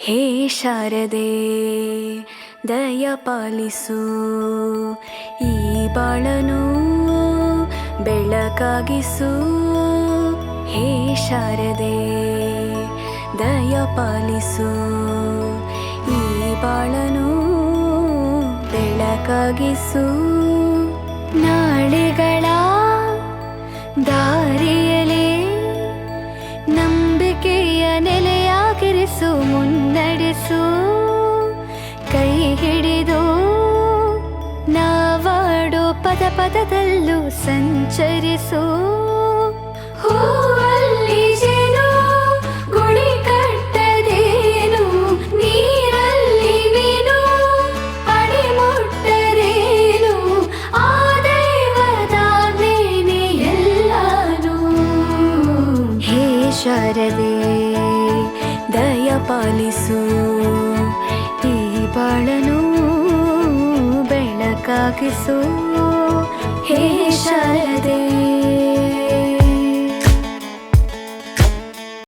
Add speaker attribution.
Speaker 1: ಹೇ ಶಾರದೆ ದಯ ಪಾಲಿಸು, ಈ ಬಾಳನು ಬೆಳಕಾಗಿಸು. ಹೇ ಶಾರದೆ ದಯ ಪಾಲಿಸು, ಈ ಬಾಳನು ಬೆಳಕಾಗಿಸು. ನಾಳೆಗಳ ದಾರಿಯಲೇ ನಂಬಿಕೆಯ ನೆಲೆಯಾಗಿರಿಸು, ಮುನ್ನಡೆಸು. ಕೈ ಹಿಡಿದು ನಾವಾಡೋ ಪದ ಪದದಲ್ಲೂ ಸಂಚರಿಸು. ಹೂವಲ್ಲಿ ಜೇನು ಗುಳಿ ಕಟ್ಟದೇನು, ನೀರಲ್ಲಿ ಮೀನು ಅಡಿ ಮುಟ್ಟರೇನು, ಆ ದೈವದಾಜ್ಞೆನೇ ಎಲ್ಲಾನು. ಹೇ ಶಾರದೆ ದಯ ಪಾಲಿಸು, ಈ ಬಾಳನು ಬೆಳಕಾಗಿಸು. ಹೇ ಶಾರದೆ